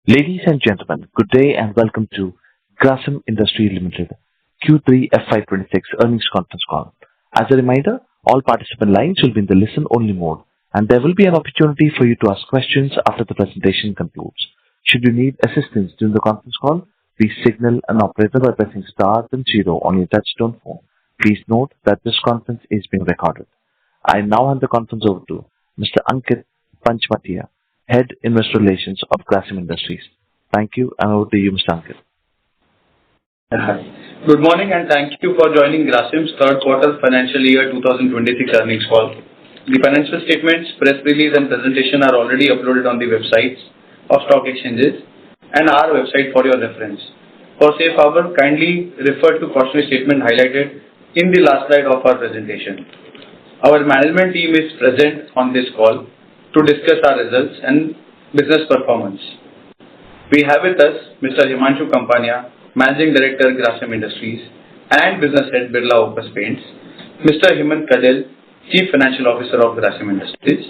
Ladies and gentlemen, good day and welcome to Grasim Industry Limited Q3 FY26 earnings conference call. As a reminder, all participant lines will be in the listen-only mode, and there will be an opportunity for you to ask questions after the presentation concludes. Should you need assistance during the conference call, please signal an operator by pressing star then zero on your touchtone phone. Please note that this conference is being recorded. I now hand the conference over to Mr. Ankit Panchmatia, Head Investor Relations of Grasim Industries. Thank you, and over to you, Mr. Ankit. Hi. Good morning, and thank you for joining Grasim's third quarter financial year 2026 earnings call. The financial statements, press release, and presentation are already uploaded on the websites of stock exchanges and our website for your reference. For safe harbor, kindly refer to cautionary statement highlighted in the last slide of our presentation. Our management team is present on this call to discuss our results and business performance. We have with us Mr. Himanshu Kampania, Managing Director, Grasim Industries, and Business Head, Birla Opus Paints, Mr. Hemant Kadel, Chief Financial Officer of Grasim Industries.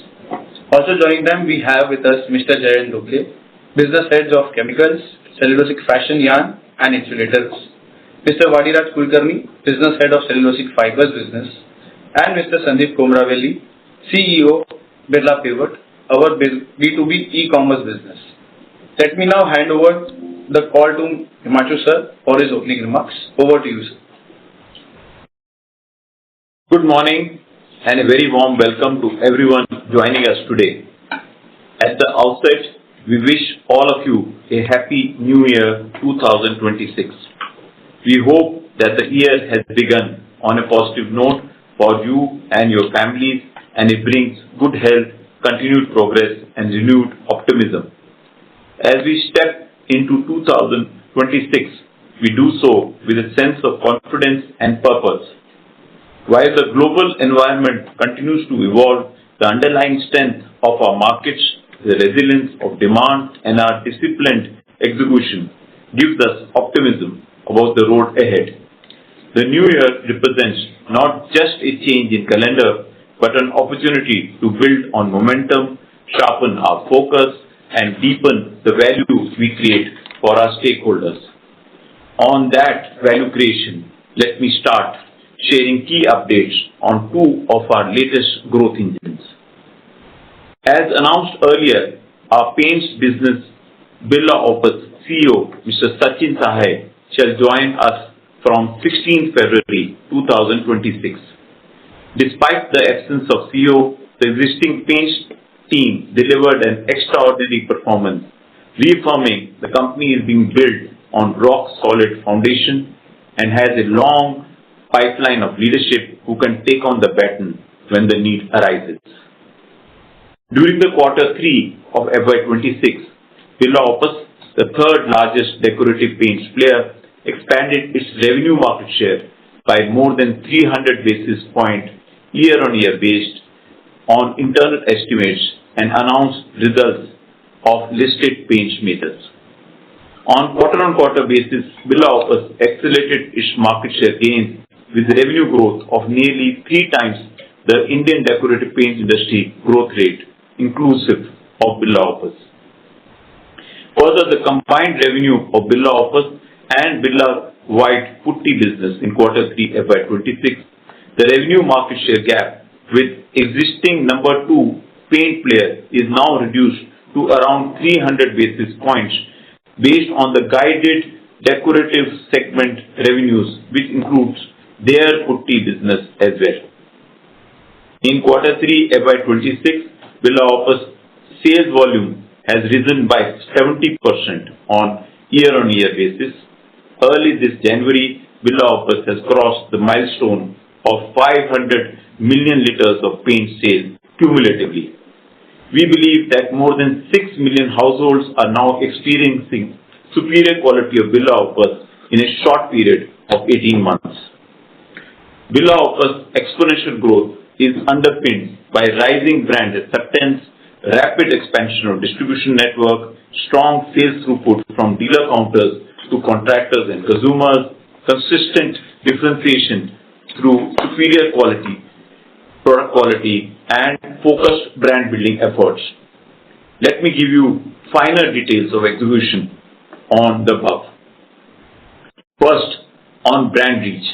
Also joining them, we have with us Mr. Jayant Dukle, Business Heads of Chemicals, Cellulosic Fashion Yarn, and Insulators, Mr. Vadiraj Kulkarni, Business Head of Cellulosic Fibers Business, and Mr. Sandeep Komraveli, CEO, Birla Pivot, our B2B e-commerce business. Let me now hand over the call to Himanshu sir for his opening remarks. Over to you, sir. Good morning and a very warm welcome to everyone joining us today. At the outset, we wish all of you a happy New Year 2026. We hope that the year has begun on a positive note for you and your families, and it brings good health, continued progress, and renewed optimism. As we step into 2026, we do so with a sense of confidence and purpose. While the global environment continues to evolve, the underlying strength of our markets, the resilience of demand, and our disciplined execution gives us optimism about the road ahead. The new year represents not just a change in calendar, but an opportunity to build on momentum, sharpen our focus, and deepen the value we create for our stakeholders. On that value creation, let me start sharing key updates on two of our latest growth engines. As announced earlier, our paints business, Birla Opus CEO, Mr. Sachin Sahay, shall join us from 16 February 2026. Despite the absence of CEO, the existing paints team delivered an extraordinary performance, reaffirming the company is being built on rock-solid foundation and has a long pipeline of leadership who can take on the baton when the need arises. During the quarter 3 of FY26, Birla Opus, the third largest decorative paints player, expanded its revenue market share by more than 300 basis points year-on-year based on internal estimates and announced results of listed paints makers. On quarter-on-quarter basis, Birla Opus accelerated its market share gains with revenue growth of nearly 3 times the Indian decorative paints industry growth rate, inclusive of Birla Opus. Further, the combined revenue of Birla Opus and Birla White Putty business in quarter 3 FY26, the revenue market share gap with existing number 2 paint player is now reduced to around 300 basis points based on the guided decorative segment revenues, which includes their putty business as well. In quarter 3 FY26, Birla Opus sales volume has risen by 70% on year-on-year basis. Early this January, Birla Opus has crossed the milestone of 500 million liters of paint sales cumulatively. We believe that more than 6 million households are now experiencing superior quality of Birla Opus in a short period of 18 months. Birla Opus' exponential growth is underpinned by rising brand acceptance, rapid expansion of distribution network, strong sales throughput from dealer counters to contractors and consumers, consistent differentiation through superior quality, product quality, and focused brand building efforts. Let me give you finer details of execution on the above. First, on brand reach.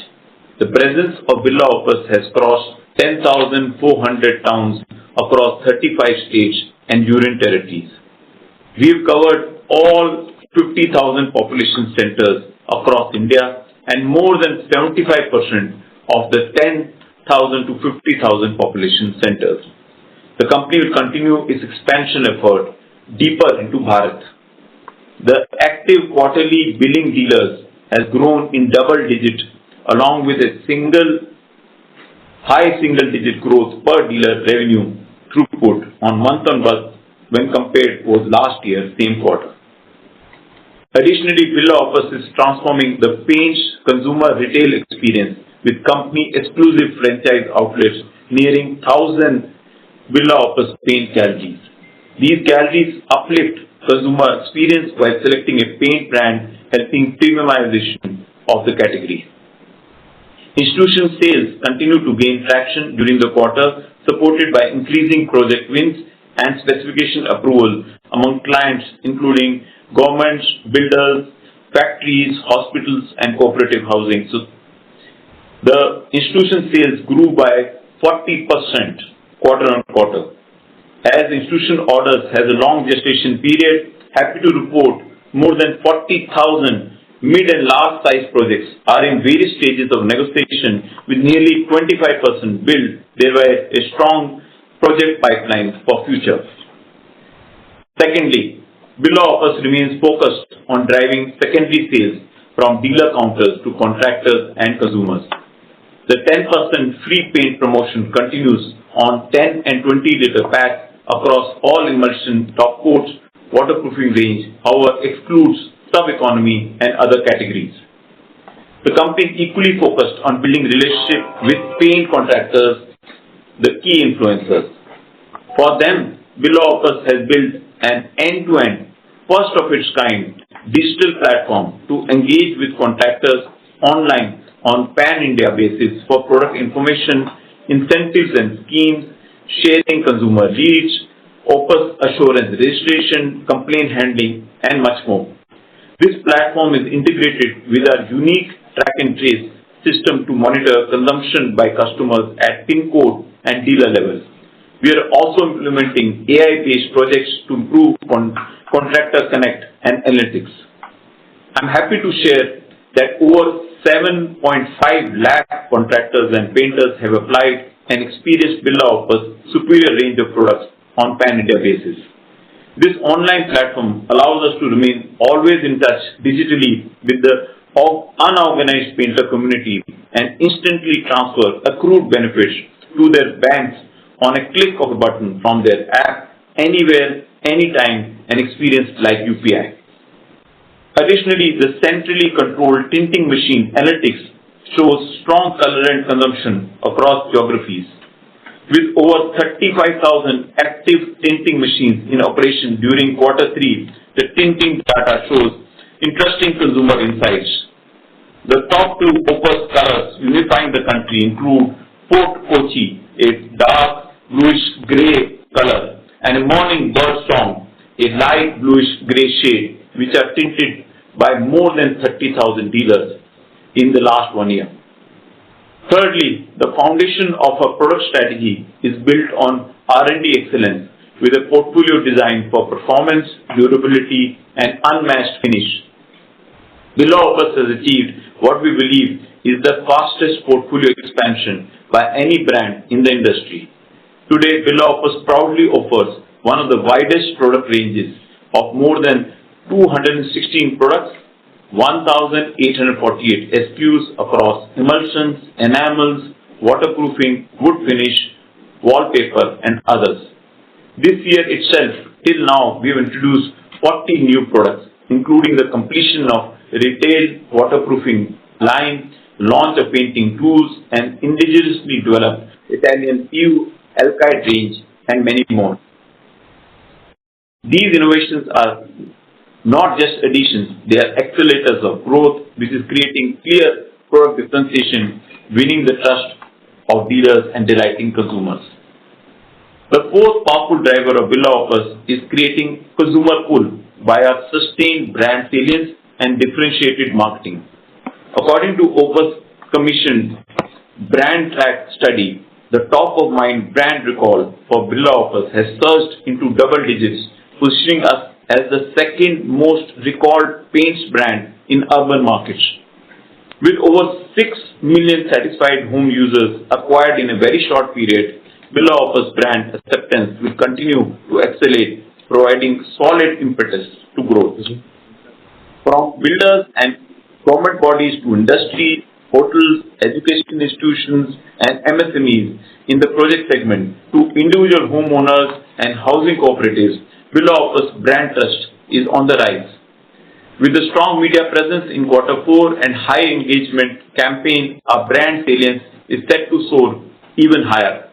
The presence of Birla Opus has crossed 10,400 towns across 35 states and union territories. We have covered all 50,000 population centers across India and more than 75% of the 10,000 to 50,000 population centers. The company will continue its expansion effort deeper into Bharat. The active quarterly billing dealers has grown in double digit along with a high single digit growth per dealer revenue throughput on month when compared with last year same quarter. Additionally, Birla Opus is transforming the paints consumer retail experience with company exclusive franchise outlets nearing 1,000 Birla Opus paint galleries. These galleries uplift consumer experience while selecting a paint brand, helping premiumization of the category. Institutional sales continue to gain traction during the quarter, supported by increasing project wins and specification approval among clients including governments, builders, factories, hospitals, and cooperative housing. So, the institutional sales grew by 40% quarter on quarter. As institutional orders has a long gestation period, happy to report more than 40,000 mid and large size projects are in various stages of negotiation with nearly 25% built, thereby a strong project pipeline for future. Secondly, Birla Opus remains focused on driving secondary sales from dealer counters to contractors and consumers. The 10% free paint promotion continues on 10 and 20 liter packs across all emulsion top coats waterproofing range, however excludes sub-economy and other categories. The company is equally focused on building relationship with paint contractors, the key influencers. For them, Birla Opus has built an end-to-end, first of its kind, digital platform to engage with contractors online on pan-India basis for product information, incentives and schemes, sharing consumer leads, Opus assurance registration, complaint handling, and much more. This platform is integrated with our unique track and trace system to monitor consumption by customers at pin code and dealer levels. We are also implementing AI-based projects to improve contractor connect and analytics. I'm happy to share that over 7.5 lakh contractors and painters have applied and experienced Birla Opus superior range of products on pan-India basis. This online platform allows us to remain always in touch digitally with the unorganized painter community and instantly transfer accrued benefits to their banks on a click of a button from their app anywhere, anytime, and experience like UPI. Additionally, the centrally controlled tinting machine analytics shows strong color and consumption across geographies. With over 35,000 active tinting machines in operation during Q3, the tinting data shows interesting consumer insights. The top two Opus colors unifying the country include Fort Kochi, a dark bluish grey color, and a Morning Bird Song, a light bluish grey shade, which are tinted by more than 30,000 dealers in the last 1 year. Thirdly, the foundation of our product strategy is built on R&D excellence with a portfolio designed for performance, durability, and unmatched finish. Birla Opus has achieved what we believe is the fastest portfolio expansion by any brand in the industry. Today, Birla Opus proudly offers one of the widest product ranges of more than 216 products, 1,848 SKUs across emulsions, enamels, waterproofing, wood finish, wallpaper, and others. This year itself, till now, we have introduced 40 new products, including the completion of retail waterproofing line, launch of painting tools, and indigenously developed Italian PU alkyd range, and many more. These innovations are not just additions, they are accelerators of growth, which is creating clear product differentiation, winning the trust of dealers and delighting consumers. The fourth powerful driver of Birla Opus is creating consumer pull by our sustained brand salience and differentiated marketing. According to Opus commissioned brand track study, the top of mind brand recall for Birla Opus has surged into double digits, positioning us as the second most recalled paints brand in urban markets. With over 6 million satisfied home users acquired in a very short period, Birla Opus brand acceptance will continue to accelerate, providing solid impetus to growth. From builders and government bodies to industry, hotels, education institutions, and MSMEs in the project segment to individual homeowners and housing cooperatives, Birla Opus brand trust is on the rise. With a strong media presence in Q4 and high engagement campaign, our brand salience is set to soar even higher.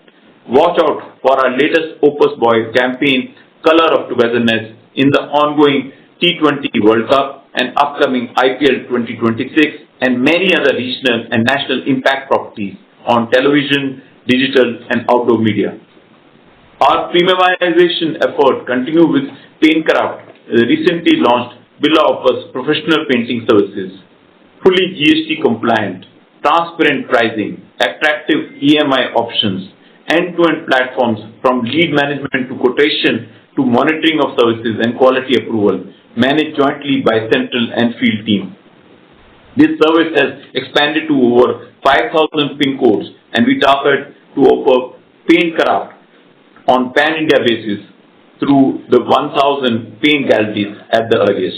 Watch out for our latest Opus Boy campaign, Color of Togetherness, in the ongoing T20 World Cup and upcoming IPL 2026 and many other regional and national impact properties on television, digital and outdoor media. Our premiumization effort continues with Paintcraft, recently launched Birla Opus Professional Painting Services, fully GST compliant, transparent pricing, attractive EMI options, end-to-end platforms from lead management to quotation to monitoring of services and quality approval, managed jointly by central and field teams. This service has expanded to over 5,000 pin codes, and we target to offer Paintcraft on pan-India basis through the 1,000 paint galleries at the earliest.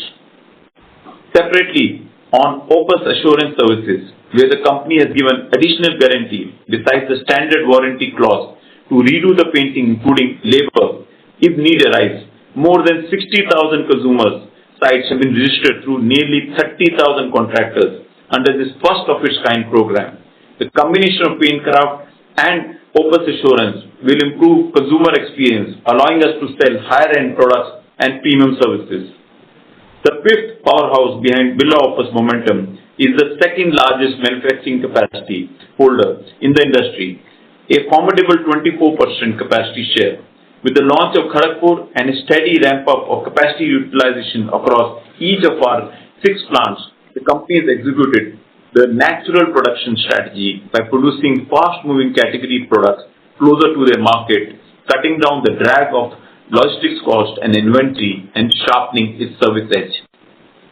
Separately, on Opus Assurance Services, where the company has given additional guarantee besides the standard warranty clause to redo the painting including labor if need arise, more than 60,000 consumers sites have been registered through nearly 30,000 contractors under this first of its kind program. The combination of Paintcraft and Opus Assurance will improve consumer experience, allowing us to sell higher end products and premium services. The fifth powerhouse behind Birla Opus momentum is the second largest manufacturing capacity holder in the industry, a formidable 24% capacity share. With the launch of Kharagpur and a steady ramp-up of capacity utilization across each of our 6 plants, the company has executed the natural production strategy by producing fast-moving category products closer to their market, cutting down the drag of logistics cost and inventory and sharpening its service edge.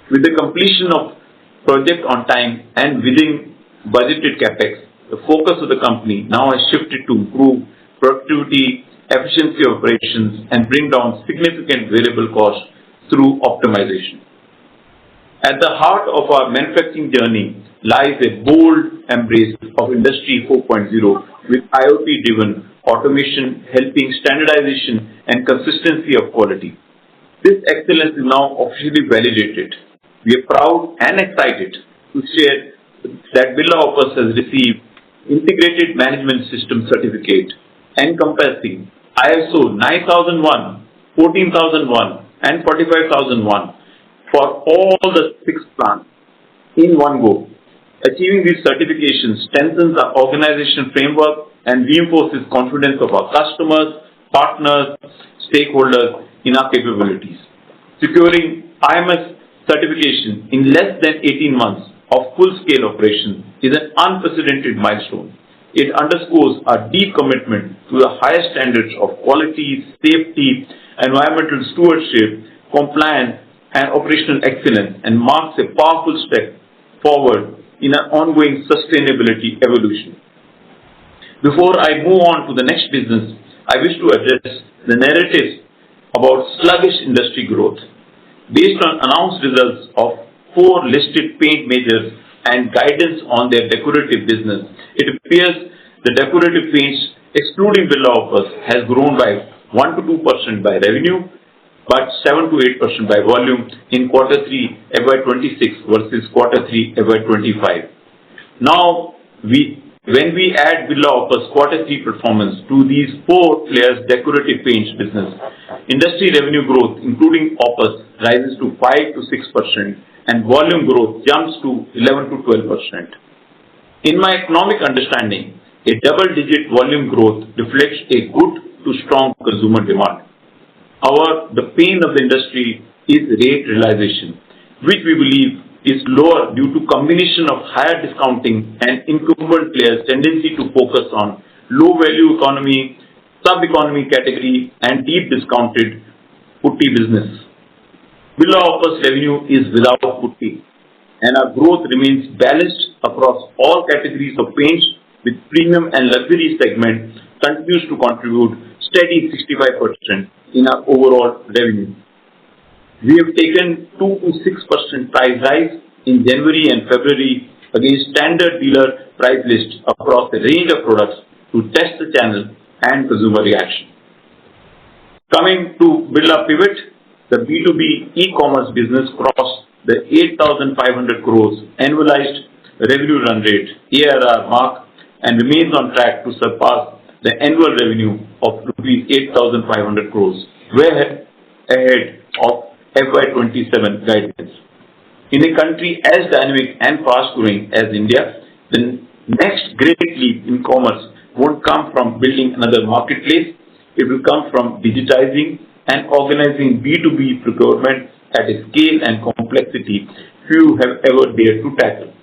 With the completion of project on time and within budgeted capex, the focus of the company now has shifted to improve productivity, efficiency of operations, and bring down significant variable costs through optimization. At the heart of our manufacturing journey lies a bold embrace of Industry 4.0 with IoT-driven automation helping standardization and consistency of quality. This excellence is now officially validated. We are proud and excited to share that Birla Opus has received Integrated Management System Certificate encompassing ISO 9001, 14001 and 45001 for all the 6 plants in one go. Achieving these certifications strengthens our organization framework and reinforces confidence of our customers, partners, stakeholders in our capabilities. Securing IMS certification in less than 18 months of full-scale operations is an unprecedented milestone. It underscores our deep commitment to the highest standards of quality, safety, environmental stewardship, compliance, and operational excellence, and marks a powerful step forward in an ongoing sustainability evolution. Before I move on to the next business, I wish to address the narratives about sluggish industry growth. Based on announced results of 4 listed paint majors and guidance on their decorative business, it appears the decorative paints, excluding Birla Opus, has grown by 1 to 2% by revenue, but 7 to 8% by volume in Q3 FY26 versus Q3 FY25. Now, when we add Birla Opus Q3 performance to these 4 players' decorative paints business, industry revenue growth, including Opus, rises to 5 to 6%, and volume growth jumps to 11 to 12%. In my economic understanding, a double-digit volume growth reflects a good to strong consumer demand. However, the pain of the industry is rate realization, which we believe is lower due to combination of higher discounting and incumbent players' tendency to focus on low-value economy, sub-economy category, and deep discounted putty business. Birla Opus revenue is without putty, and our growth remains balanced across all categories of paints, with premium and luxury segment continues to contribute steady 65% in our overall revenue. We have taken 2 to 6% price rise in January and February against standard dealer price lists across a range of products to test the channel and consumer reaction. Coming to Birla Pivot, the B2B e-commerce business crossed the 8,500 crores annualized revenue run rate ARR mark and remains on track to surpass the annual revenue of rupees 8,500 crores, way ahead of FY27 guidance. In a country as dynamic and fast-growing as India, the next great leap in commerce won't come from building another marketplace. It will come from digitizing and organizing B2B procurement at a scale and complexity few have ever dared to tackle.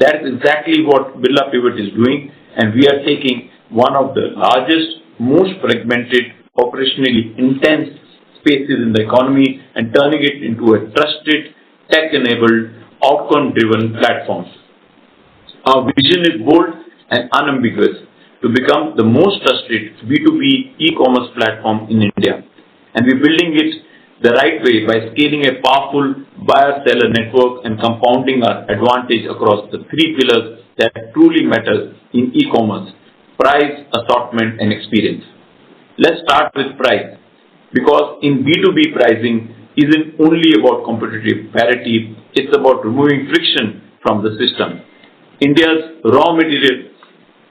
That is exactly what Birla Pivot is doing, and we are taking one of the largest, most fragmented, operationally intense spaces in the economy and turning it into a trusted, tech-enabled, outcome-driven platform. Our vision is bold and unambiguous to become the most trusted B2B e-commerce platform in India, and we're building it the right way by scaling a powerful buyer-seller network and compounding our advantage across the 3 pillars that truly matter in e-commerce: price, assortment, and experience. Let's start with price, because in B2B pricing isn't only about competitive parity, it's about removing friction from the system. India's raw material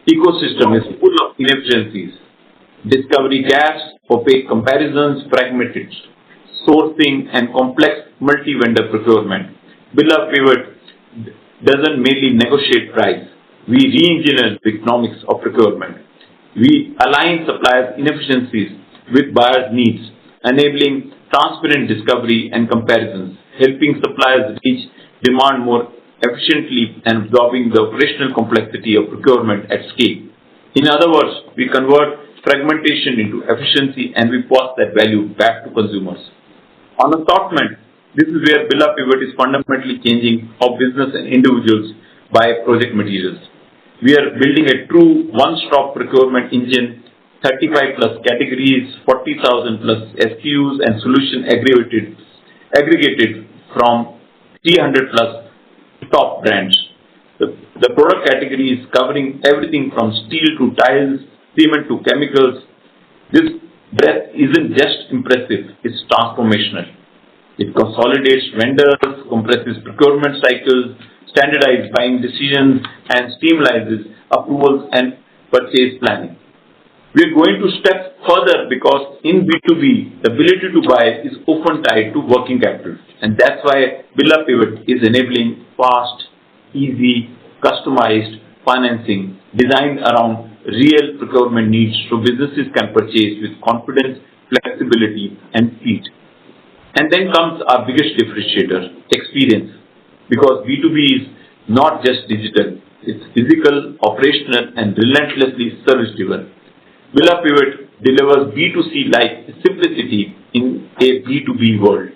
ecosystem is full of inefficiencies, discovery gaps, opaque comparisons, fragmented sourcing, and complex multi-vendor procurement. Birla Pivot doesn't merely negotiate price. We re-engineer the economics of procurement. We align suppliers' inefficiencies with buyers' needs, enabling transparent discovery and comparisons, helping suppliers reach demand more efficiently and absorbing the operational complexity of procurement at scale. In other words, we convert fragmentation into efficiency and we pass that value back to consumers. On assortment, this is where Birla Pivot is fundamentally changing how business and individuals buy project materials. We are building a true one-stop procurement engine, 35 plus categories, 40,000 plus SKUs, and solution aggregated from 300 plus top brands. The product category is covering everything from steel to tiles, cement to chemicals. This breadth isn't just impressive, it's transformational. It consolidates vendors, compresses procurement cycles, standardizes buying decisions, and streamlines approvals and purchase planning. We are going to step further because in B2B, the ability to buy is often tied to working capital. And that's why Birla Pivot is enabling fast, easy, customized financing designed around real procurement needs so businesses can purchase with confidence, flexibility, and speed. And then comes our biggest differentiator, experience. Because B2B is not just digital, it's physical, operational, and relentlessly service-driven. Birla Pivot delivers B2C-like simplicity in a B2B world,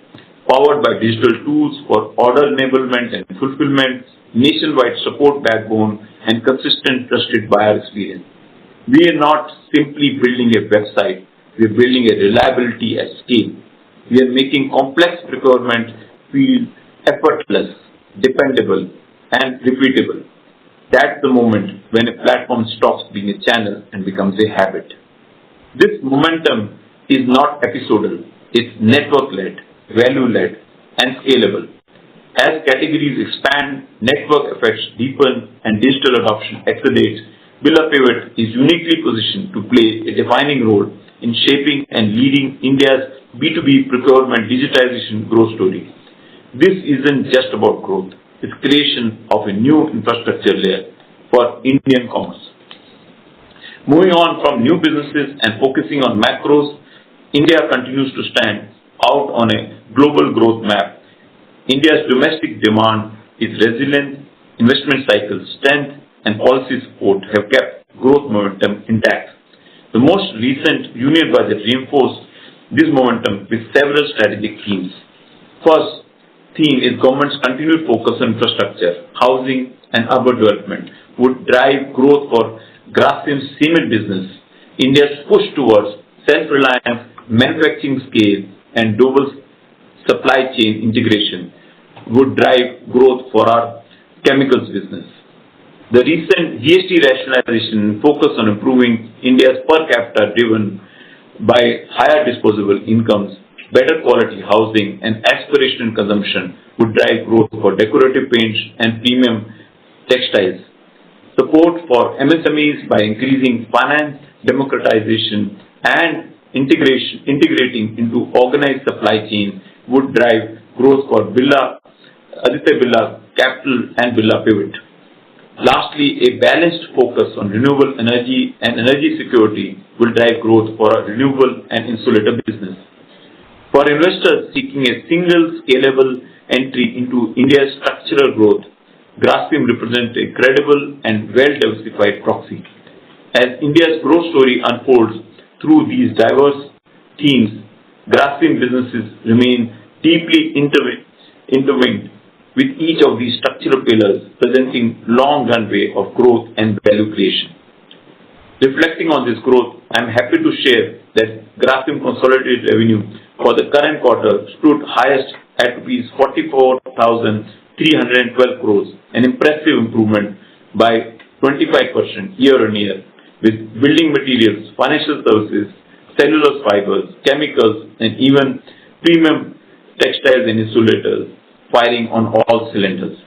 powered by digital tools for order enablement and fulfillment, nationwide support backbone, and consistent trusted buyer experience. We are not simply building a website, we are building a reliability at scale. We are making complex procurement feel effortless, dependable, and repeatable. That's the moment when a platform stops being a channel and becomes a habit. This momentum is not episodal, it's network-led, value-led, and scalable. As categories expand, network effects deepen, and digital adoption accelerates, Birla Pivot is uniquely positioned to play a defining role in shaping and leading India's B2B procurement digitization growth story. This isn't just about growth, it's creation of a new infrastructure layer for Indian commerce. Moving on from new businesses and focusing on macros, India continues to stand out on a global growth map. India's domestic demand is resilient, investment cycle strength, and policy support have kept growth momentum intact. The most recent Union Budget reinforced this momentum with several strategic themes. First theme is government's continued focus on infrastructure, housing, and urban development would drive growth for Grasim's cement business. India's push towards self-reliance, manufacturing scale, and global supply chain integration would drive growth for our chemicals business. The recent GST rationalization focus on improving India's per capita driven by higher disposable incomes, better quality housing, and aspirational consumption would drive growth for decorative paints and premium textiles. Support for MSMEs by increasing finance democratization and integrating into organized supply chain would drive growth for Aditya Birla Capital and Birla Pivot. Lastly, a balanced focus on renewable energy and energy security will drive growth for our renewable and insulator business. For investors seeking a single scalable entry into India's structural growth, Grasim represents a credible and well-diversified proxy. As India's growth story unfolds through these diverse themes, Grasim businesses remain deeply intertwined with each of these structural pillars, presenting long runway of growth and value creation. Reflecting on this growth, I am happy to share that Grasim consolidated revenue for the current quarter stood highest at Rs 44,312 crores, an impressive improvement by 25% year-on-year, with building materials, financial services, cellulose fibers, chemicals, and even premium textiles and insulators firing on all cylinders.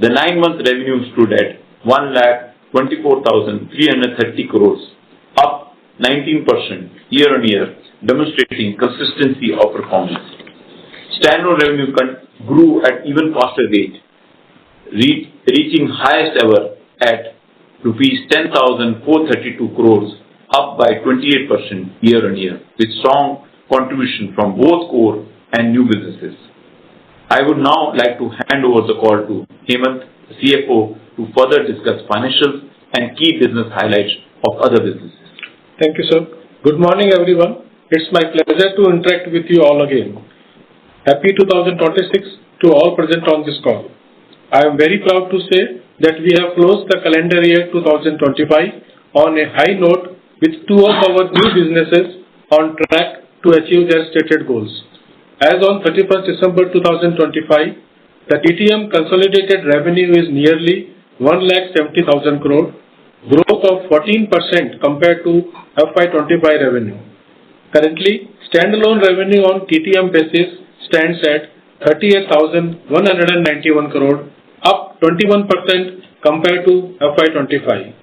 The 9-month revenue stood at 1,24,330 crores, up 19% year-on-year, demonstrating consistency of performance. Standalone revenue grew at even faster rate, reaching highest ever at Rs 10,432 crores, up by 28% year-on-year, with strong contribution from both core and new businesses. I would now like to hand over the call to Hemant, the CFO, to further discuss financials and key business highlights of other businesses. Thank you, sir. Good morning, everyone. It's my pleasure to interact with you all again. Happy 2026 to all present on this call. I am very proud to say that we have closed the calendar year 2025 on a high note with two of our new businesses on track to achieve their stated goals. As on 31st December 2025, the TTM consolidated revenue is nearly 1,70,000 crore, growth of 14% compared to FY25 revenue. Currently, standalone revenue on TTM basis stands at 38,191 crore, up 21% compared to FY25.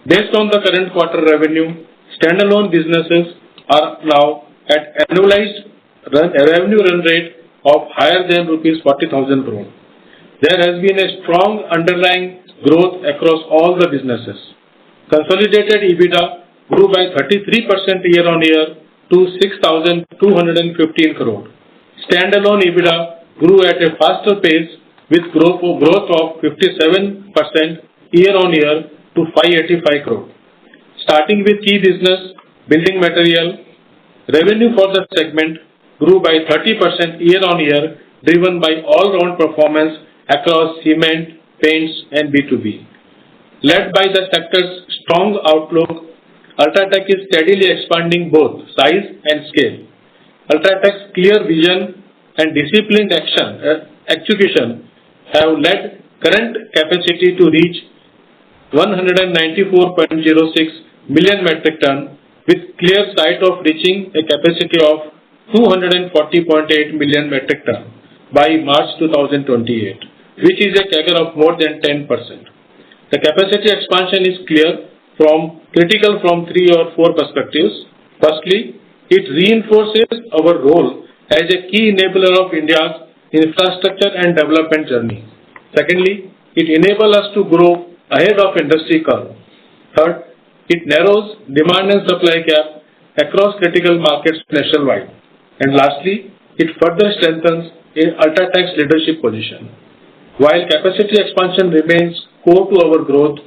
Based on the current quarter revenue, standalone businesses are now at annualized revenue run rate of higher than Rs 40,000 crore. There has been a strong underlying growth across all the businesses. Consolidated EBITDA grew by 33% year-on-year to 6,215 crore. Standalone EBITDA grew at a faster pace with growth of 57% year-on-year to 585 crore. Starting with key business, building material, revenue for the segment grew by 30% year-on-year, driven by all-round performance across cement, paints, and B2B. Led by the sector's strong outlook, UltraTech is steadily expanding both size and scale. UltraTech's clear vision and disciplined execution have led current capacity to reach 194.06 million metric ton, with clear sight of reaching a capacity of 240.8 million metric ton by March 2028, which is a CAGR of more than 10%. The capacity expansion is critical from 3 or 4 perspectives. Firstly, it reinforces our role as a key enabler of India's infrastructure and development journey. Secondly, it enables us to grow ahead of industry curve. Third, It narrows demand and supply gap across critical markets nationwide. And lastly, it further strengthens UltraTech's leadership position. While capacity expansion remains core to our growth,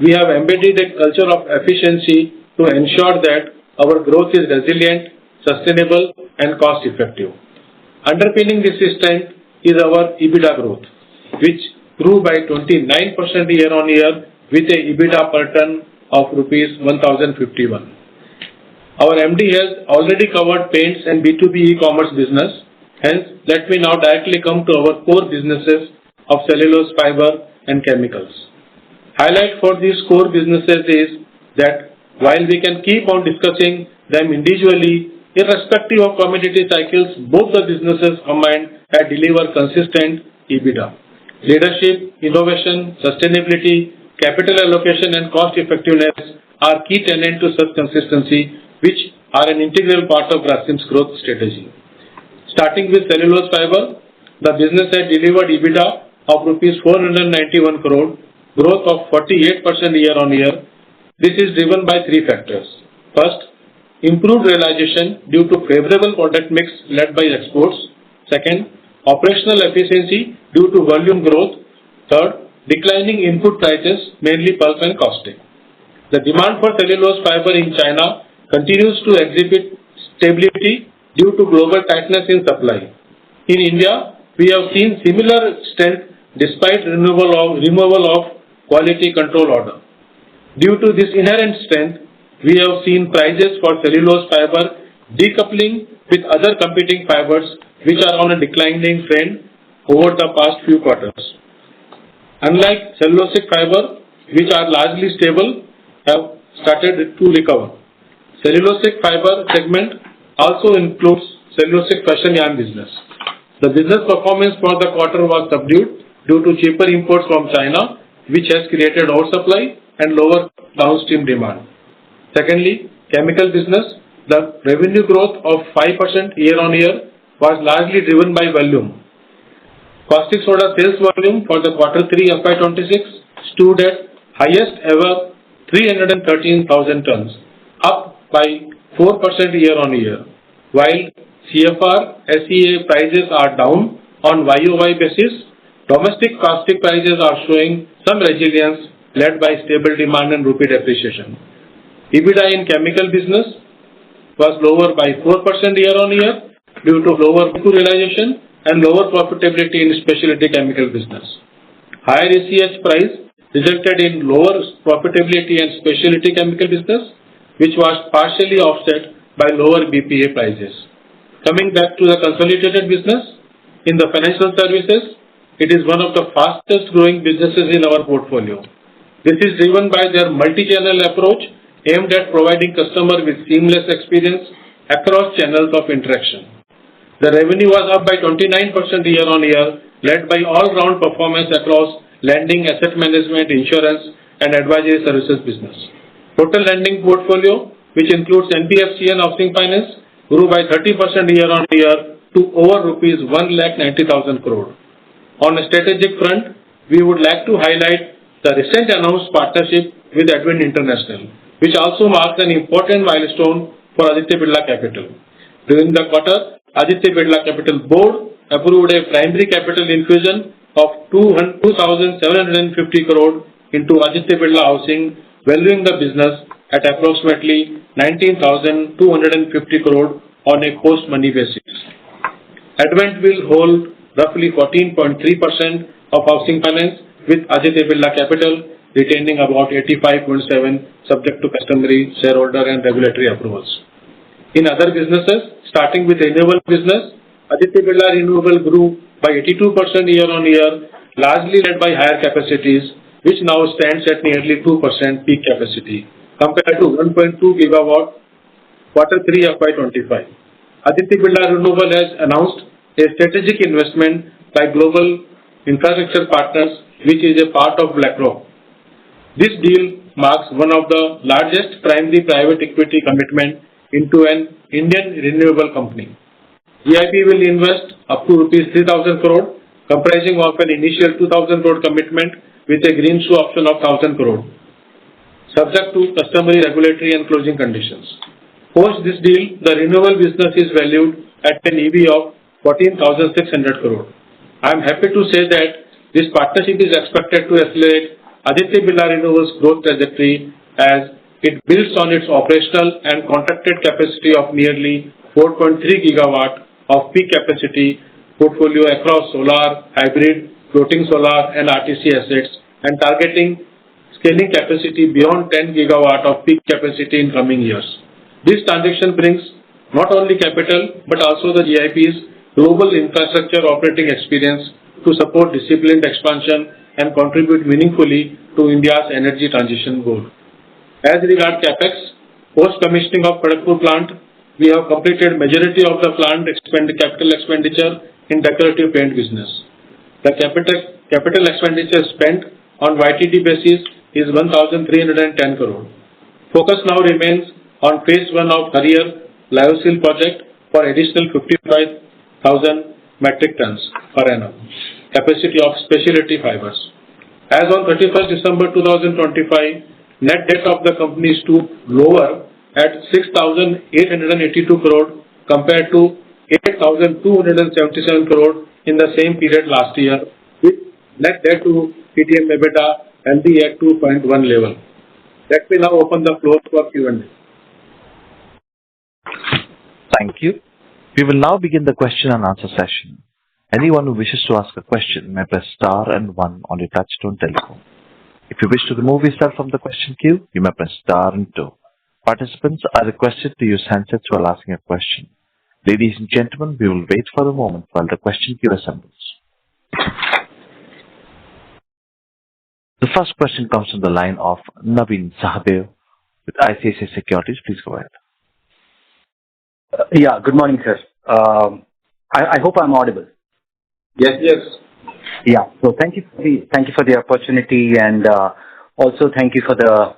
we have embedded a culture of efficiency to ensure that our growth is resilient, sustainable, and cost-effective. Underpinning this strength is our EBITDA growth, which grew by 29% year-on-year with a EBITDA per ton of rupees 1,051. Our MD has already covered paints and B2B e-commerce business. Hence, let me now directly come to our core businesses of cellulose fiber and chemicals. Highlight for these core businesses is that while we can keep on discussing them individually, irrespective of commodity cycles, both the businesses combined have delivered consistent EBITDA. Leadership, innovation, sustainability, capital allocation, and cost effectiveness are key tenets to such consistency, which are an integral part of Grasim's growth strategy. Starting with cellulose fiber, the business has delivered EBITDA of rupees 491 crore, growth of 48% year-on-year. This is driven by three factors. First, improved realization due to favorable product mix led by exports. Second, operational efficiency due to volume growth. Third, declining input prices, mainly pulp and caustic. The demand for cellulose fiber in China continues to exhibit stability due to global tightness in supply. In India, we have seen similar strength despite removal of quality control order. Due to this inherent strength, we have seen prices for cellulose fiber decoupling with other competing fibers which are on a declining trend over the past few quarters. Unlike cellulosic fiber, which are largely stable, have started to recover. Cellulosic fiber segment also includes cellulosic fashion yarn business. The business performance for the quarter was subdued due to cheaper imports from China, which has created oversupply and lower downstream demand. Secondly, chemical business, the revenue growth of 5% year-on-year was largely driven by volume. Caustic soda sales volume for the quarter 3 FY26 stood at highest ever 313,000 tons, up by 4% year-on-year, while CFR SEA prices are down on YOY basis. Domestic caustic prices are showing some resilience led by stable demand and rupee depreciation. EBITDA in chemical business was lower by 4% year-on-year due to lower realization and lower profitability in specialty chemical business. Higher ACH price resulted in lower profitability in specialty chemical business, which was partially offset by lower BPA prices. Coming back to the consolidated business, in the financial services, it is one of the fastest growing businesses in our portfolio. This is driven by their multi-channel approach aimed at providing customers with seamless experience across channels of interaction. The revenue was up by 29% year-on-year, led by all-round performance across lending, asset management, insurance, and advisory services business. Total lending portfolio, which includes NBFC and housing finance, grew by 30% year-on-year to over rupees 1,90,000 crore. On a strategic front, we would like to highlight the recent announced partnership with Advent International, which also marks an important milestone for Aditya Birla Capital. During the quarter, Aditya Birla Capital Board approved a primary capital infusion of 2,750 crore into Aditya Birla Housing, valuing the business at approximately 19,250 crore on a post-money basis. Advent will hold roughly 14.3% of housing finance, with Aditya Birla Capital retaining about 85.7% subject to customary shareholder and regulatory approvals. In other businesses, starting with renewable business, Aditya Birla Renewable grew by 82% year-on-year, largely led by higher capacities, which now stands at nearly 2% peak capacity, compared to 1.2 gigawatt quarter 3 FY25. Aditya Birla Renewable has announced a strategic investment by Global Infrastructure Partners, which is a part of BlackRock. This deal marks one of the largest primary private equity commitment into an Indian renewable company. GIP will invest up to rupees 3,000 crore, comprising of an initial 2,000 crore commitment with a green shoe option of 1,000 crore. subject to customary regulatory and closing conditions. Post this deal, the renewable business is valued at an EV of 14,600 crore. I am happy to say that this partnership is expected to accelerate Aditya Birla Renewables' growth trajectory as it builds on its operational and contracted capacity of nearly 4.3 gigawatt of peak capacity portfolio across solar, hybrid, floating solar and RTC assets and targeting scaling capacity beyond 10 gigawatt of peak capacity in coming years. This transaction brings not only capital but also the GIP's global infrastructure operating experience to support disciplined expansion and contribute meaningfully to India's energy transition goal. As regards CapEx, post-commissioning of Kharagpur plant, we have completed majority of the plant capital expenditure in decorative paint business. The capital expenditure spent on YTD basis is 1,310 crore. Focus now remains on phase 1 of Harrier Lyocell project for additional 55,000 metric tons per annum capacity of specialty fibers. As on 31st December 2025, net debt of the company stood lower at 6,882 crore compared to 8,277 crore in the same period last year, with net debt to TTM EBITDA healthy at 2.1 level. Let me now open the floor for Q&A. Thank you. We will now begin the question and answer session. Anyone who wishes to ask a question may press star and one on your touchtone telephone. If you wish to remove yourself from the question queue, you may press star and two. Participants are requested to use handsets while asking a question. Ladies and gentlemen, we will wait for a moment while the question queue assembles. The first question comes from the line of Naveen Sahadev with ICICI Securities. Please go ahead. Yeah, good morning, sir. I hope I'm audible. Yes. Yeah. So thank you for the opportunity, and also thank you for the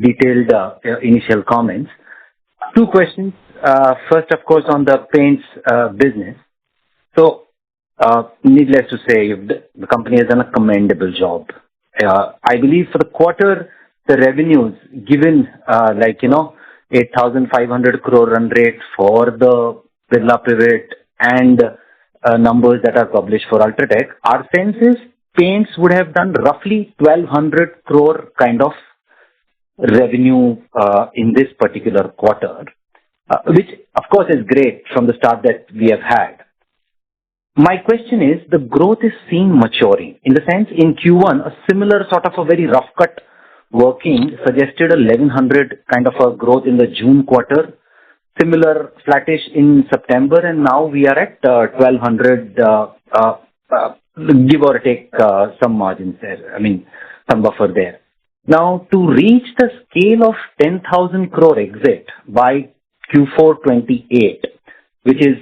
detailed initial comments. Two questions. First, of course, on the paints business. So, needless to say, the company has done a commendable job. I believe for the quarter, the revenues given 8,500 crore run rate for the Birla Pivot and numbers that are published for Ultratech, our sense is paints would have done roughly 1,200 crore kind of revenue in this particular quarter, which of course is great from the start that we have had. My question is, the growth is seen maturing. In the sense, in Q1, a similar sort of a very rough cut working suggested 1,100 kind of a growth in the June quarter, similar flattish in September, and now we are at 1,200, give or take some margins there. I mean, some buffer there. Now, to reach the scale of 10,000 crore exit by Q4 28, which is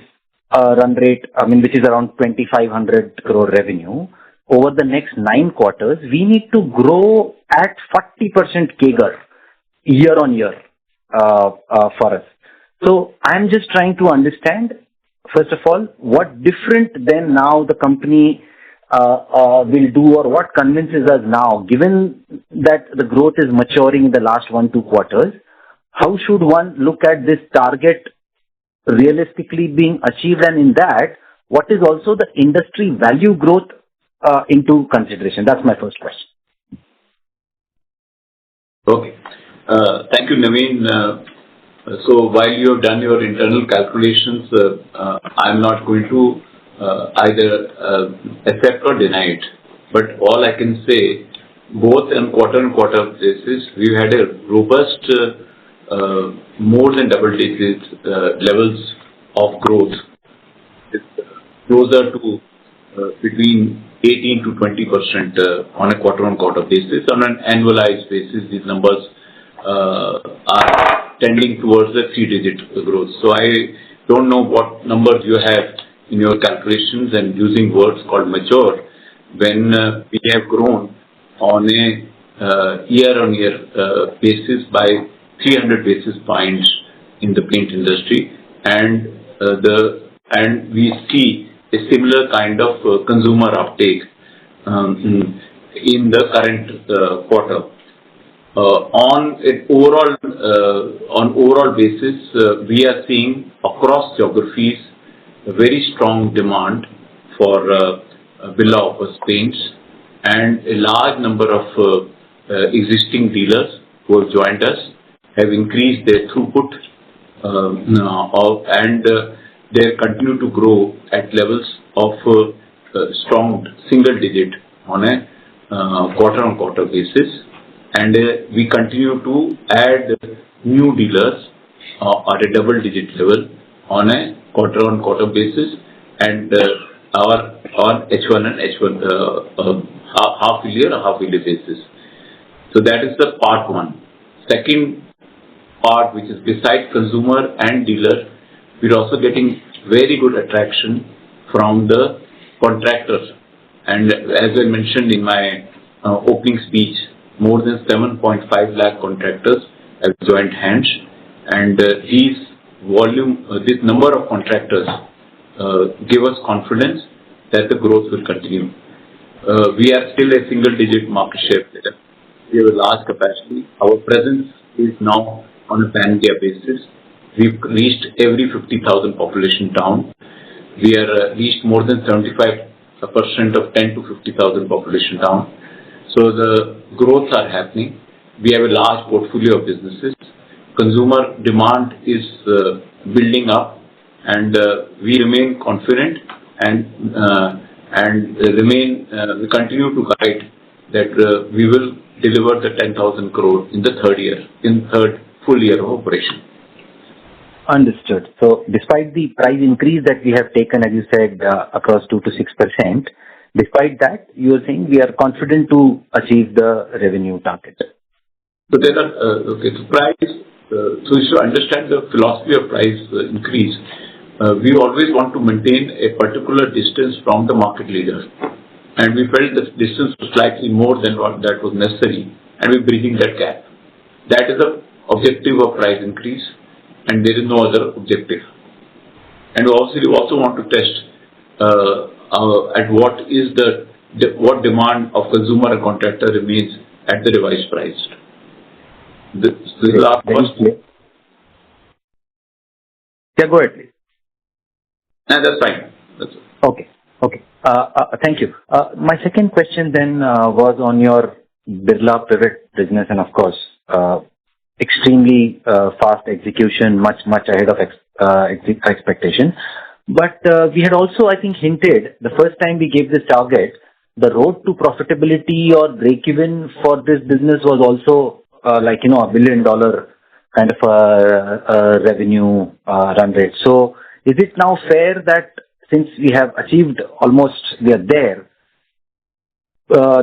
a run rate, which is around 2,500 crore revenue, over the next 9 quarters, we need to grow at 40% CAGR year on year for us. So I'm just trying to understand, first of all, what different than now the company will do, or what convinces us now, given that the growth is maturing in the last 1-2 quarters. How should one look at this target realistically being achieved, and in that, what is also the industry value growth into consideration? That's my first question. Okay. Thank you, Naveen. So while you have done your internal calculations, I'm not going to either accept or deny it. But all I can say, both on quarter-on-quarter basis, we had a robust, more than double-digit levels of growth. It's closer to between 18 to 20% on a quarter-on-quarter basis. On an annualized basis, these numbers are tending towards the 3-digit growth. So I don't know what numbers you have in your calculations and using words called mature when we have grown on a year-on-year basis by 300 basis points in the paint industry, and we see a similar kind of consumer uptake in the current quarter. On overall basis, we are seeing across geographies a very strong demand for Birla Opus paints, and a large number of existing dealers who have joined us have increased their throughput and they continue to grow at levels of strong single digit on a quarter-on-quarter basis. And we continue to add new dealers at a double-digit level on a quarter-on-quarter basis, and on H1 and H1 half-yearly basis. So that is the part one. Second part, which is besides consumer and dealer, we're also getting very good attraction from the contractors. And as I mentioned in my opening speech, more than 7.5 lakh contractors have joined hands, and this number of contractors give us confidence that the growth will continue. We are still a single-digit market share player. We have a large capacity. Our presence is now on a pan-India basis. We've reached every 50,000 population town. We are reached more than 75% of 10 to 50,000 population town. So the growths are happening. We have a large portfolio of businesses. Consumer demand is building up, and we remain confident and we continue to guide that we will deliver the 10,000 crore in the third full year of operation. Understood. So despite the price increase that we have taken, as you said, across 2 to 6%, despite that, you are saying we are confident to achieve the revenue target. So there are price. So you should understand the philosophy of price increase. We always want to maintain a particular distance from the market leader, and we felt the distance was slightly more than what that was necessary, and we're bridging that gap. That is the objective of price increase, and there is no other objective. And we also want to test at what demand of consumer and contractor remains at the revised price. This is our first. Yeah, go ahead, please. And that's fine. That's it. Okay. Thank you. My second question then was on your Birla Pivot business, and of course, extremely fast execution, much ahead of expectation. But we had also, I think, hinted the first time we gave this target, the road to profitability or break-even for this business was also $1 billion kind of revenue run rate. So is it now fair that since we have achieved we are there,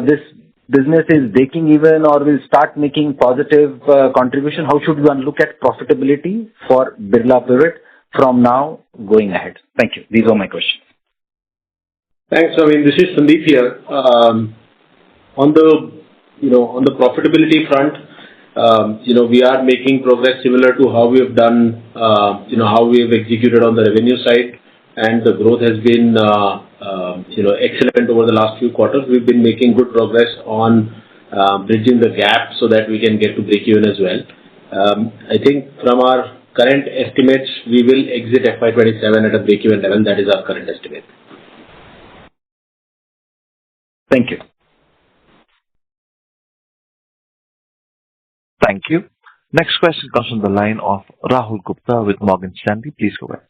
this business is breaking even or will start making positive contribution? How should one look at profitability for Birla Pivot from now going ahead? Thank you. These are my questions. Thanks. This is Sandeep here. On the profitability front, we are making progress similar to how we have done, how we have executed on the revenue side, and the growth has been, excellent over the last few quarters. We've been making good progress on bridging the gap so that we can get to break even as well. I think from our current estimates, we will exit FY27 at a break even level. That is our current estimate. Thank you. Thank you. Next question comes from the line of Rahul Gupta with Morgan Stanley. Please go ahead.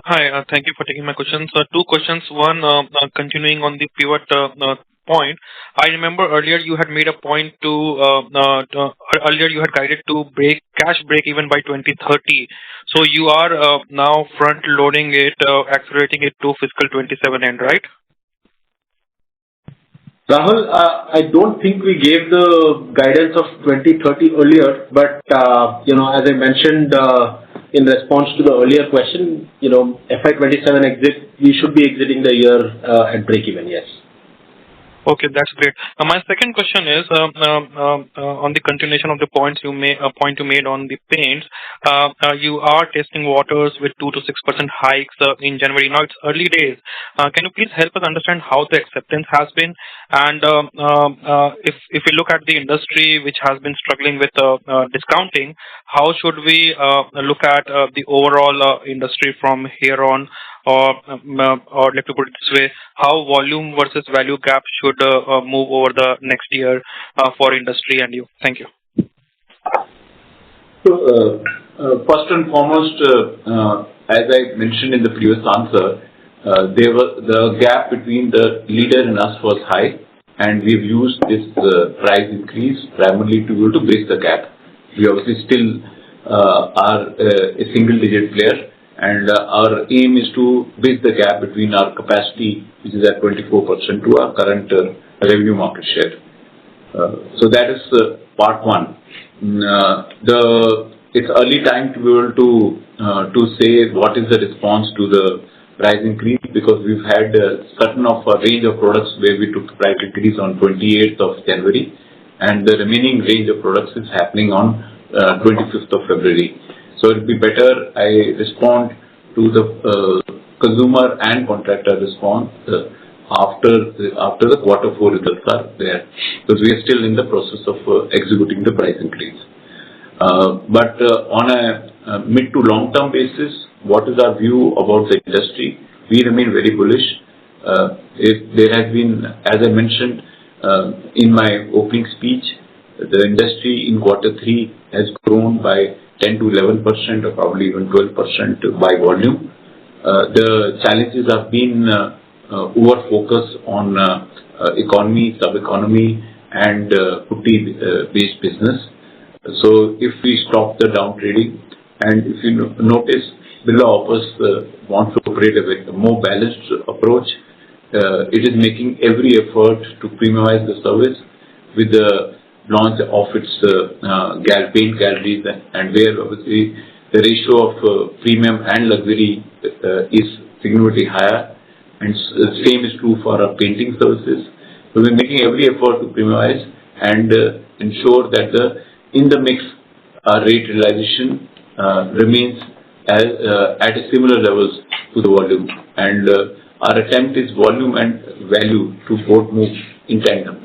Hi, thank you for taking my questions. Two questions. One, continuing on the pivot point. I remember earlier you had made a point earlier you had guided to cash break even by 2030. So you are now front loading it, accelerating it to fiscal 27 end, right? Rahul, I don't think we gave the guidance of 2030 earlier, but as I mentioned in response to the earlier question, FY27 exit, we should be exiting the year at break even, yes. Okay, that's great. My second question is on the continuation of the points you made. Point you made on the paints. You are testing waters with 2 to 6% hikes in January. Now it's early days. Can you please help us understand how the acceptance has been? And if we look at the industry which has been struggling with discounting, how should we look at the overall industry from here on? Or let me put it this way, how volume versus value gap should move over the next year for industry and you? Thank you. So, first and foremost, as I mentioned in the previous answer, the gap between the leader and us was high, and we've used this price increase primarily to be able to bridge the gap. We obviously still are a single-digit player, and our aim is to bridge the gap between our capacity, which is at 24%, to our current revenue market share. So that is part one. It's early time to be able to say what is the response to the price increase, because we've had certain of a range of products where we took the price increase on 28th of January, and the remaining range of products is happening on 25th of February. So it will be better I respond to the consumer and contractor response after the quarter four results are there, because we are still in the process of executing the price increase. But on a mid to long term basis, what is our view about the industry? We remain very bullish. There has been, as I mentioned in my opening speech, the industry in quarter three has grown by 10 to 11% or probably even 12% by volume. The challenges have been over focus on economy, sub-economy, and putty-based business. So if we stop the down trading, and if you notice, Birla Opus wants to operate a more balanced approach. It is making every effort to premiumize the service with the launch of its paint galleries, and where obviously the ratio of premium and luxury is significantly higher, and same is true for our painting services. So we're making every effort to premiumize and ensure that in the mix our rate realization remains at a similar levels to the volume, and our attempt is volume and value to both move in tandem.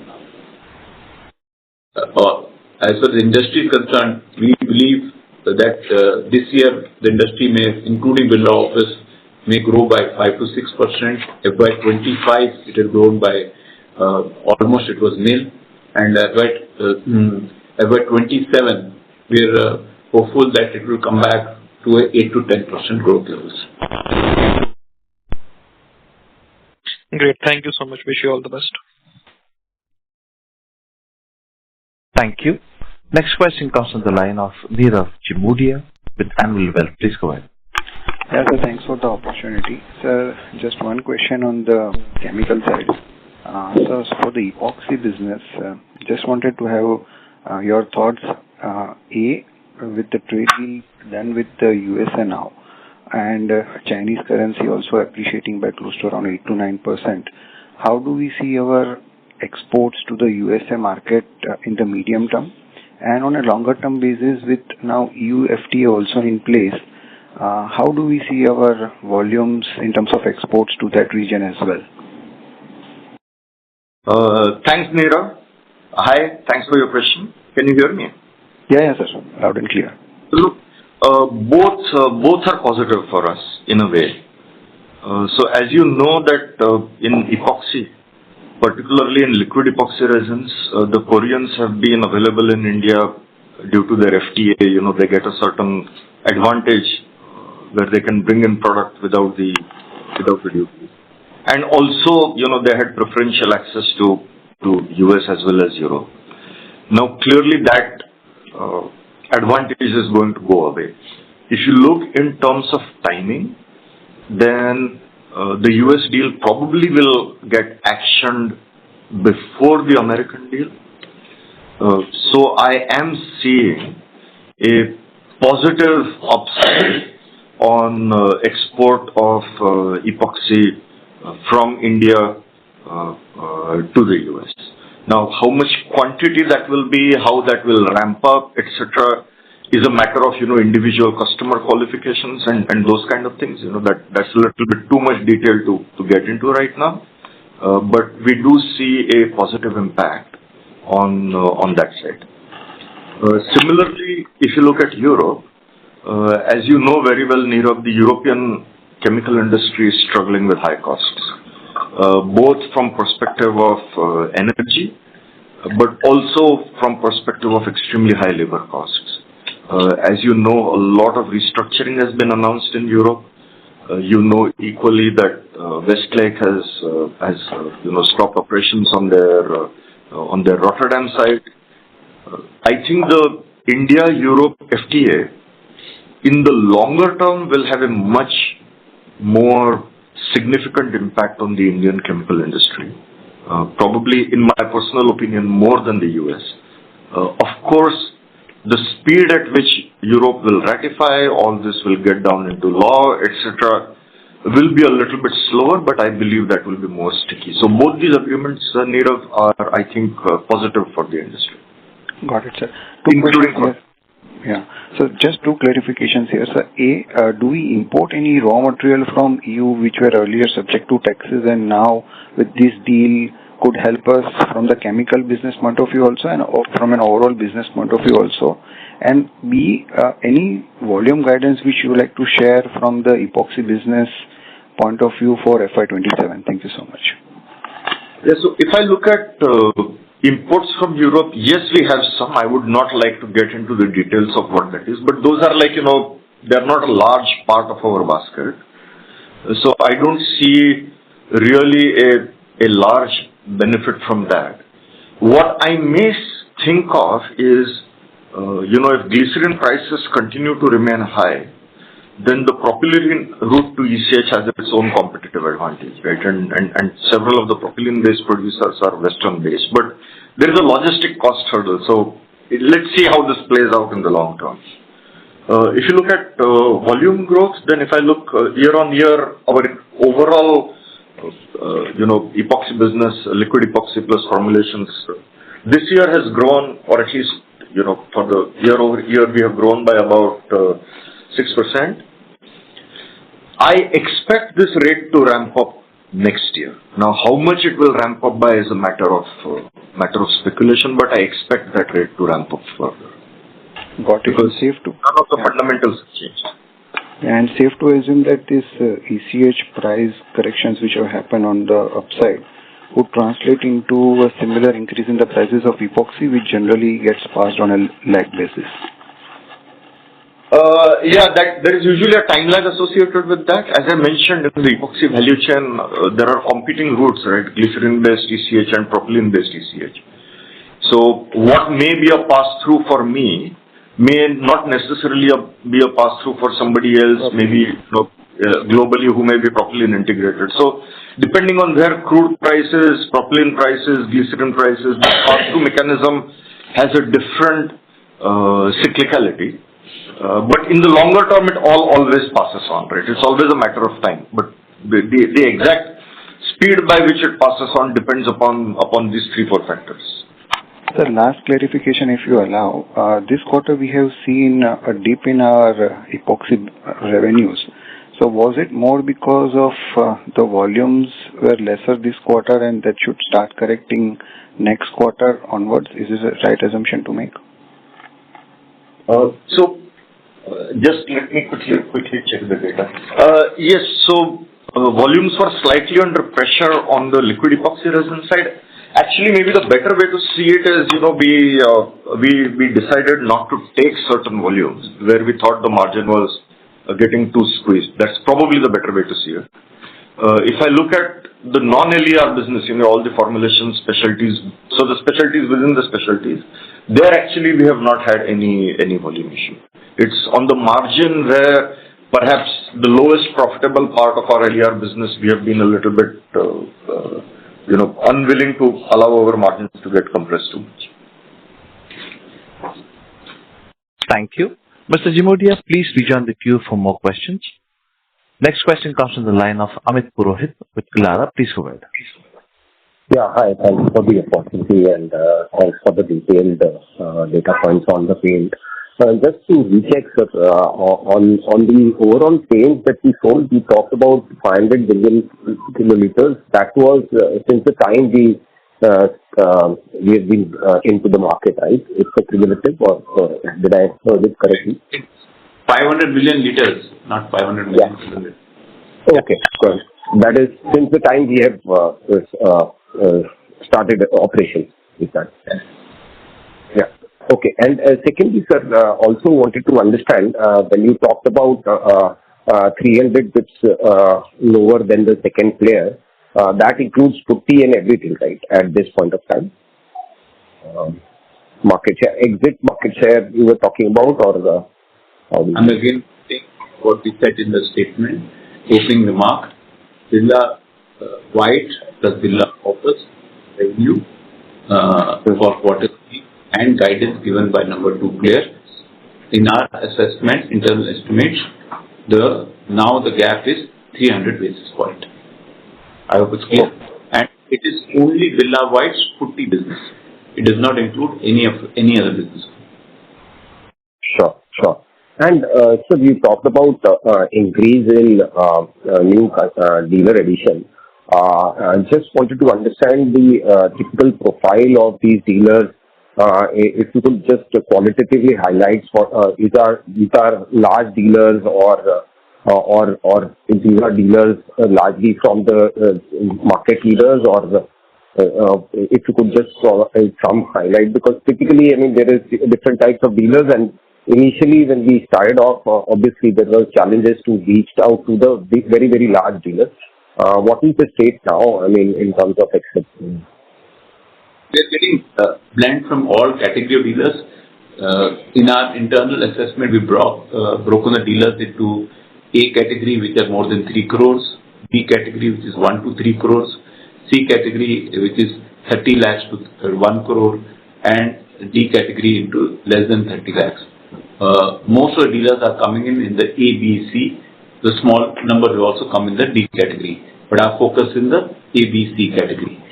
As far as the industry is concerned, we believe that this year the industry may, including Birla Office, may grow by 5 to 6%. FY25 it has grown by almost it was nil, and FY27 we are hopeful that it will come back to 8 to 10% growth levels. Great, thank you so much. Wish you all the best. Thank you. Next question comes on the line of Nirav Jimudia with Annual Wealth. Please go ahead. Yeah, sir, thanks for the opportunity. Sir, just one question on the chemical side. So for the epoxy business, just wanted to have your thoughts, with the trade deal done with the USA now, and Chinese currency also appreciating by close to around 8 to 9%. How do we see our exports to the USA market in the medium term? And on a longer term basis, with now EU FTA also in place, how do we see our volumes in terms of exports to that region as well? Thanks, Nirav. Hi, thanks for your question. Can you hear me? Yeah, sir. Loud and clear. Look, both are positive for us in a way. So as you know that in epoxy, particularly in liquid epoxy resins, the Koreans have been available in India due to their FTA. They get a certain advantage where they can bring in product without the duty. And also, they had preferential access to US as well as Europe. Now, clearly that advantage is going to go away. If you look in terms of timing, then the US deal probably will get actioned before the American deal. So I am seeing a positive upside on export of epoxy from India to the US. Now, how much quantity that will be, how that will ramp up, etc., is a matter of individual customer qualifications and those kind of things. That's a little bit too much detail to get into right now. But we do see a positive impact on that side. Similarly, if you look at Europe, as you know very well, Nirav, the European chemical industry is struggling with high costs, both from perspective of energy, but also from perspective of extremely high labor costs. As you know, a lot of restructuring has been announced in Europe. Equally that Westlake has stopped operations on their Rotterdam site. I think the India-Europe FTA in the longer term will have a much more significant impact on the Indian chemical industry. Probably, in my personal opinion, more than the US. Of course, the speed at which Europe will ratify, all this will get down into law, etc., will be a little bit slower, but I believe that will be more sticky. So both these agreements, Nirav, are, I think, positive for the industry. Got it, sir. Two questions here. Yeah. So just two clarifications here, sir. A, do we import any raw material from EU which were earlier subject to taxes and now with this deal could help us from the chemical business point of view also and from an overall business point of view also? And B, any volume guidance which you would like to share from the epoxy business point of view for FY27? Thank you so much. Yeah, so if I look at imports from Europe, yes, we have some. I would not like to get into the details of what that is, but those are they're not a large part of our basket. So I don't see really a large benefit from that. What I may think of is, if glycerin prices continue to remain high, then the propylene route to ECH has its own competitive advantage, right? And several of the propylene-based producers are Western-based, but there is a logistic cost hurdle. So let's see how this plays out in the long term. If you look at volume growth, then if I look year on year, our overall epoxy business, liquid epoxy plus formulations, this year has grown, or at least for the year over year, we have grown by about 6%. I expect this rate to ramp up next year. Now, how much it will ramp up by is a matter of speculation, but I expect that rate to ramp up further. Got it. Because none of the fundamentals have changed. And safe to assume that this ECH price corrections which have happened on the upside would translate into a similar increase in the prices of epoxy, which generally gets passed on a lag basis. There is usually a time lag associated with that. As I mentioned, in the epoxy value chain, there are competing routes, right? Glycerin-based ECH and propylene-based ECH. So what may be a pass-through for me may not necessarily be a pass-through for somebody else, maybe globally who may be propylene integrated. So depending on their crude prices, propylene prices, glycerin prices, the pass-through mechanism has a different cyclicality. But in the longer term, it always passes on, right? It's always a matter of time. But the exact speed by which it passes on depends upon these 3-4 factors. Sir, last clarification, if you allow. This quarter, we have seen a dip in our epoxy revenues. So was it more because of the volumes were lesser this quarter and that should start correcting next quarter onwards? Is this a right assumption to make? Just let me quickly check the data. Yes, so volumes were slightly under pressure on the liquid epoxy resin side. Actually, maybe the better way to see it is, we decided not to take certain volumes where we thought the margin was getting too squeezed. That's probably the better way to see it. If I look at the non-LER business, all the formulation specialties, so the specialties within the specialties, there actually we have not had any volume issue. It's on the margin where perhaps the lowest profitable part of our LER business, we have been a little bit unwilling to allow our margins to get compressed too much. Thank you. Mr. Jimodia, please rejoin the queue for more questions. Next question comes from the line of Amit Purohit with Elara. Please go ahead. Yeah, hi. Thanks for the opportunity and thanks for the detailed data points on the paint. Just to recheck, sir, on the overall paint that we sold, we talked about 500 billion kiloliters. That was since the time we have been into the market, right? It's a cumulative, or did I heard it correctly? It's 500 million liters, not 500 million kiloliters. Okay, good. That is since the time we have started operations with that. Yeah. Okay. And secondly, sir, also wanted to understand when you talked about 300 bits lower than the second player, that includes putty and everything, right? At this point of time, market share, exit market share you were talking about, or And again, what we said in the statement, opening remark, Birla White plus Birla Opus revenue for quarter 3 and guidance given by number 2 player. In our assessment, internal estimates, now the gap is 300 basis point. I hope it's clear. And it is only Birla White's putty business. It does not include any other business. Sure. And so you talked about increase in new dealer addition. I just wanted to understand the typical profile of these dealers. If you could just qualitatively highlight these are large dealers or these are dealers largely from the market leaders, or if you could just some highlight, because typically, I mean, there is different types of dealers, and initially when we started off, obviously there were challenges to reach out to the very, very large dealers. What is the state now, I mean, in terms of acceptance? We are getting blend from all category of dealers. In our internal assessment, we broken the dealers into A category, which are more than 3 crores, B category, which is 1 to 3 crores, C category, which is 30 lakhs to 1 crore, and D category into less than 30 lakhs. Most of the dealers are coming in the A, B, C. The small number will also come in the D category, but our focus in the A, B, C category.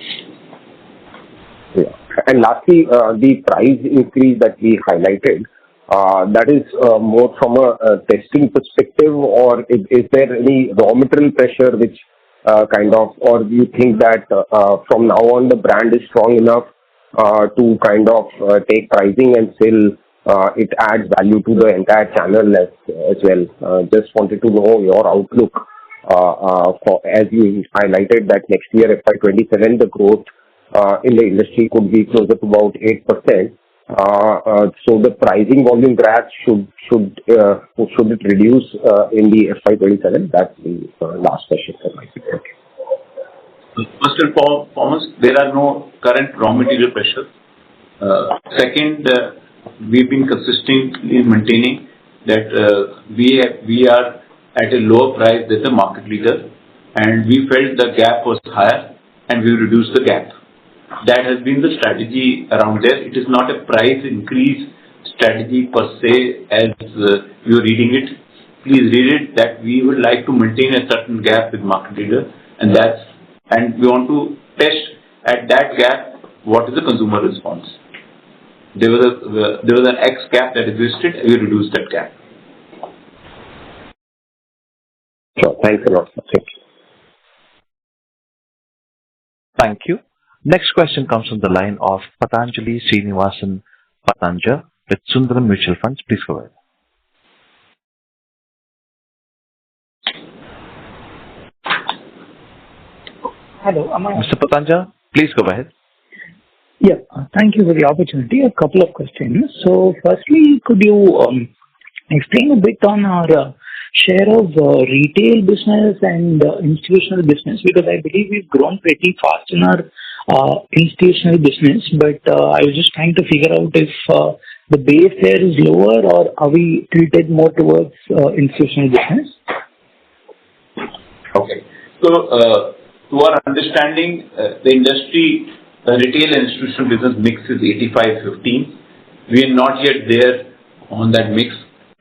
Yeah. And lastly, the price increase that we highlighted, that is more from a testing perspective, or is there any raw material pressure which or do you think that from now on the brand is strong enough to kind of take pricing and still it adds value to the entire channel as well? Just wanted to know your outlook as you highlighted that next year, FY27, the growth in the industry could be closer to about 8%. So the pricing volume graph should it reduce in the FY27? That's the last question for my side. First and foremost, there are no current raw material pressures. Second, we've been consistently maintaining that we are at a lower price than the market leader, and we felt the gap was higher, and we reduced the gap. That has been the strategy around there. It is not a price increase strategy per se as you're reading it. Please read it that we would like to maintain a certain gap with market leader, and we want to test at that gap what is the consumer response. There was an X gap that existed, and we reduced that gap. Sure. Thanks a lot. Thank you. Thank you. Next question comes from the line of Patanjali Srinivasan Patanja with Sundaram Mutual Funds. Please go ahead. Hello. Mr. Patanja, please go ahead. Yeah. Thank you for the opportunity. A couple of questions. So firstly, could you explain a bit on our share of retail business and institutional business? Because I believe we've grown pretty fast in our institutional business, but I was just trying to figure out if the base there is lower, or are we tilted more towards institutional business? Okay. So, to our understanding, the industry, retail and institutional business mix is 85-15. We are not yet there on that mix.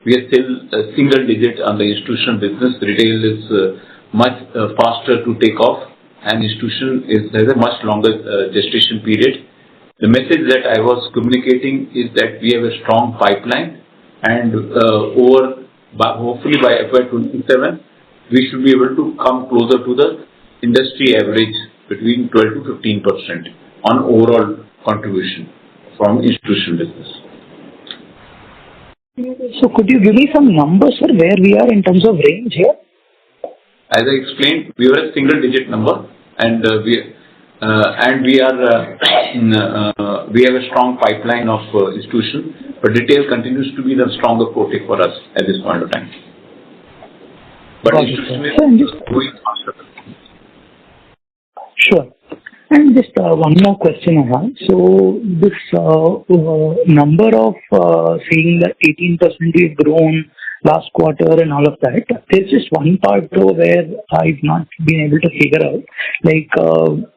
We are still a single digit on the institutional business. Retail is much faster to take off, and institution has a much longer gestation period. The message that I was communicating is that we have a strong pipeline, and hopefully by FY27, we should be able to come closer to the industry average between 12 to 15% on overall contribution from institutional business. So could you give me some numbers, sir, where we are in terms of range here? As I explained, we were a single-digit number, and we have a strong pipeline of institution, but retail continues to be the stronger forte for us at this point of time. But institution is going faster. Sure. And just one more question I have. So this number of saying that 18% we've grown last quarter and all of that, there's just one part though where I've not been able to figure out. Like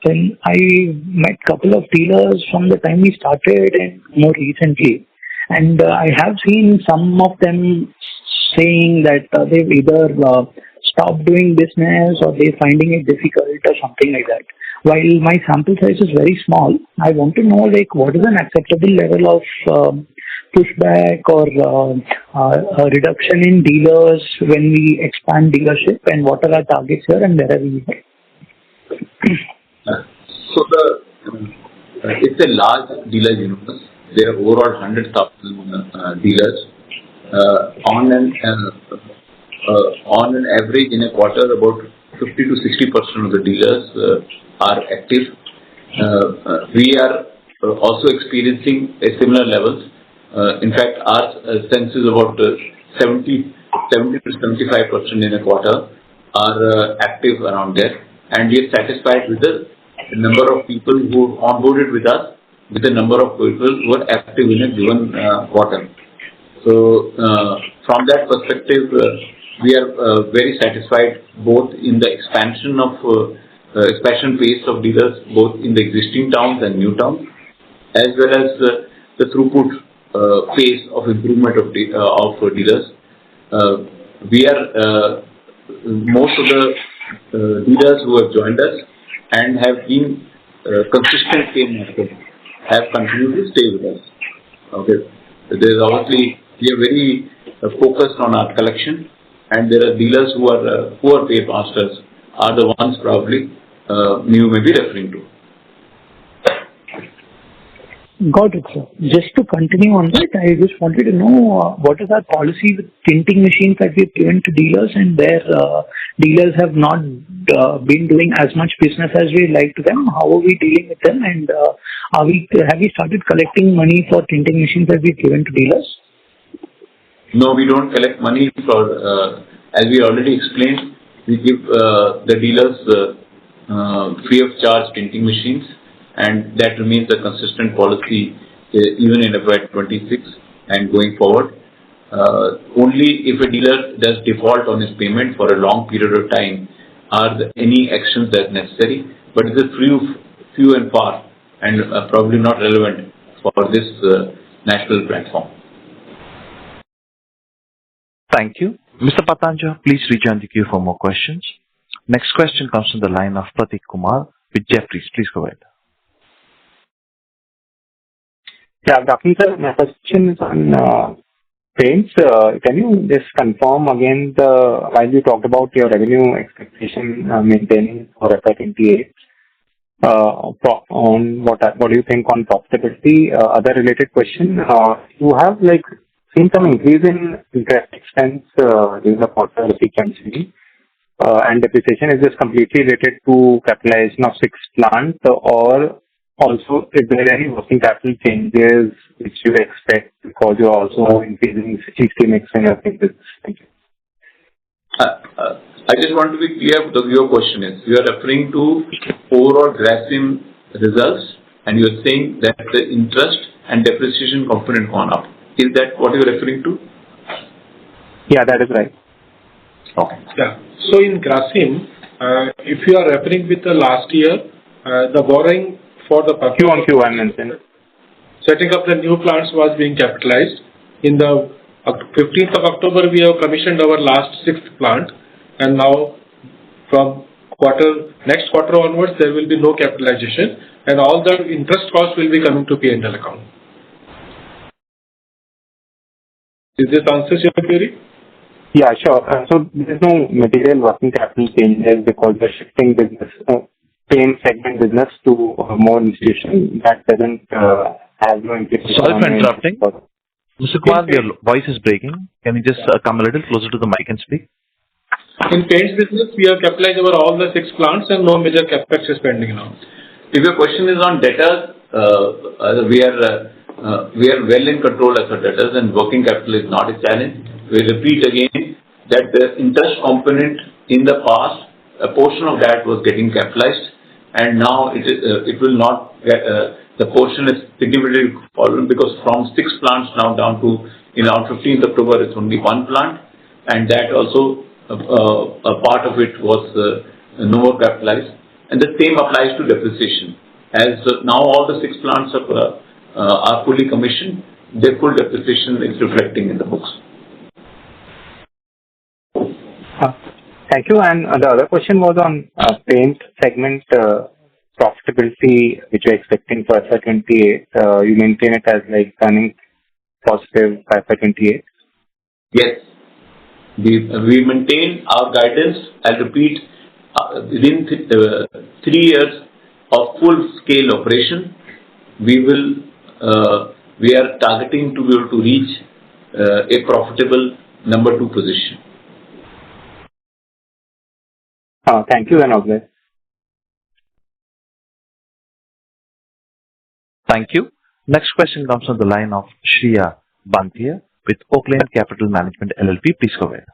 when I met couple of dealers from the time we started and more recently, and I have seen some of them saying that they've either stopped doing business or they're finding it difficult or something like that. While my sample size is very small, I want to know like what is an acceptable level of pushback or a reduction in dealers when we expand dealership, and what are our targets here and where are we? So it's a large dealer universe. There are overall 100,000 dealers. On an average in a quarter, about 50 to 60% of the dealers are active. We are also experiencing a similar levels. In fact, our sense is about 70 to 75% in a quarter are active around there, and we are satisfied with the number of people who onboarded with us, with the number of people who are active in a given quarter. So, from that perspective, we are very satisfied both in the expansion pace of dealers, both in the existing towns and new towns, as well as the throughput pace of improvement of dealers. We are most of the dealers who have joined us and have been consistent in market have continued to stay with us. Okay, there's obviously we are very focused on our collection, and there are dealers who are pay masters are the ones probably you may be referring to. Got it, sir. Just to continue on that, I just wanted to know what is our policy with tinting machines that we've given to dealers, and where dealers have not been doing as much business as we like to them. How are we dealing with them, and have we started collecting money for tinting machines that we've given to dealers? No, we don't collect money for. As we already explained, we give the dealers free of charge tinting machines, and that remains a consistent policy even in FY26 and going forward. Only if a dealer does default on his payment for a long period of time are any actions that necessary, but it is few and far, and probably not relevant for this national platform. Thank you. Mr. Patanja, please rejoin the queue for more questions. Next question comes from the line of Prateek Kumar with Jefferies. Please go ahead. Yeah, Dr. Sir, my question is on paints. Can you just confirm again while you talked about your revenue expectation maintaining for FY28, on what do you think on profitability? Other related question, you have seen some increase in interest expense during the quarter sequentially, and depreciation. Is this completely related to capitalization of 6 plants, or also is there any working capital changes which you expect because you're also increasing CC mix in your business? Thank you. I just want to be clear what your question is. You are referring to overall Grasim results, and you are saying that the interest and depreciation component gone up. Is that what you are referring to? Yeah, that is right. Okay. Yeah. So in Grasim, if you are referring with the last year, the borrowing for the Q1 I mentioned. Setting up the new plants was being capitalized. In the 15th of October, we have commissioned our last 6th plant, and now from next quarter onwards, there will be no capitalization, and all the interest costs will be coming to P&L account. Is this answers your query? Yeah, sure. So there's no material working capital changes because we're shifting business, paint segment business to more institution. That doesn't have no implication. Sorry for interrupting. Mr. Kumar, your voice is breaking. Can you just come a little closer to the mic and speak? In paints business, we have capitalized over all the 6 plants and no major capex is pending now. If your question is on debtors, we are well in control as our debtors, and working capital is not a challenge. We repeat again that the interest component in the past, a portion of that was getting capitalized, and now it will not get, the portion is significantly fallen because from 6 plants now down to on 15th October it's only 1 plant, and that also a part of it was no more capitalized, and the same applies to depreciation. As now all the 6 plants are fully commissioned, their full depreciation is reflecting in the books. Thank you. And the other question was on paint segment profitability, which you're expecting for FY28. You maintain it as like turning positive by FY28? Yes. We maintain our guidance. I'll repeat, within 3 years of full-scale operation, we are targeting to be able to reach a profitable number 2 position. Thank you and all that. Thank you. Next question comes on the line of Shreya Banthia with Oaklane Capital Management LLP. Please go ahead.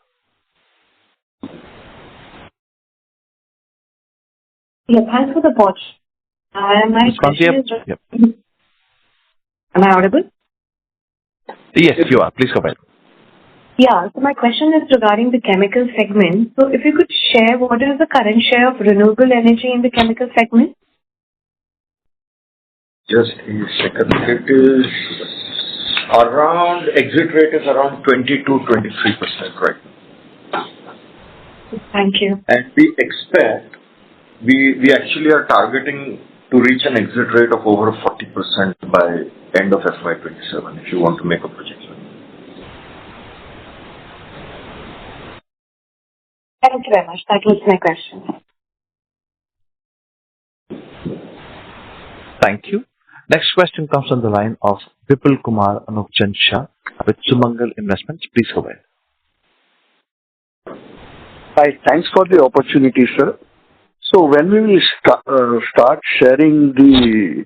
Yeah, thanks for the watch. My question is... Yep. Am I audible? Yes, you are. Please go ahead. Yeah, so my question is regarding the chemical segment. So if you could share what is the current share of renewable energy in the chemical segment? Just a second. It is around, exit rate is around 20 to 23% right now. Thank you. And we expect, we actually are targeting to reach an exit rate of over 40% by end of FY27 if you want to make a projection. Thank you very much. That was my question. Thank you. Next question comes on the line of Vipul Kumar Anupchand Shah with Sumangal Investments. Please go ahead. Hi, thanks for the opportunity, sir. So when we will start sharing the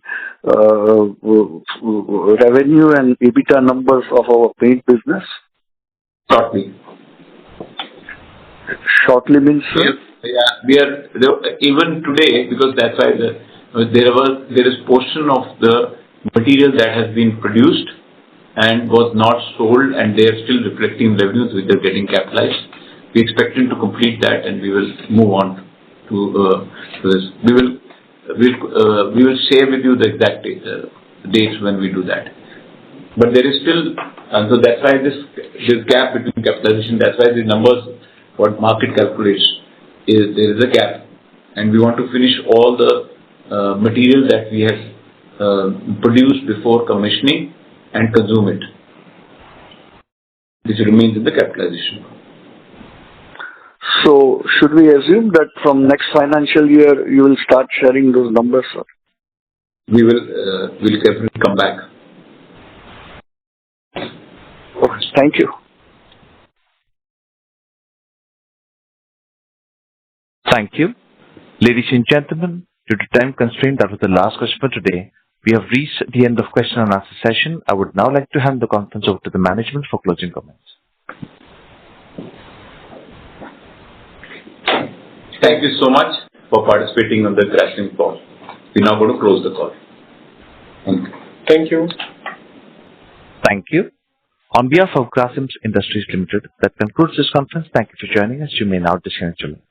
revenue and EBITDA numbers of our paint business? Shortly. Shortly means, sir? Yeah, we are even today, because that's why there is portion of the material that has been produced and was not sold, and they are still reflecting revenues which are getting capitalized. We expecting to complete that, and we will move on to this. We will share with you the exact dates when we do that. But there is still, and so that's why this gap between capitalization. That's why the numbers, what market calculates, is there is a gap, and we want to finish all the material that we have produced before commissioning and consume it, which remains in the capitalization. So should we assume that from next financial year you will start sharing those numbers, sir? We will definitely come back. Okay, thank you. Thank you. Ladies and gentlemen, due to time constraint, that was the last question for today. We have reached the end of question and answer session. I would now like to hand the conference over to the management for closing comments. Thank you so much for participating on the Grasim call. We're now going to close the call. Thank you. Thank you. Thank you. On behalf of Grasim Industries Limited, that concludes this conference. Thank you for joining us. You may now disconnect your line.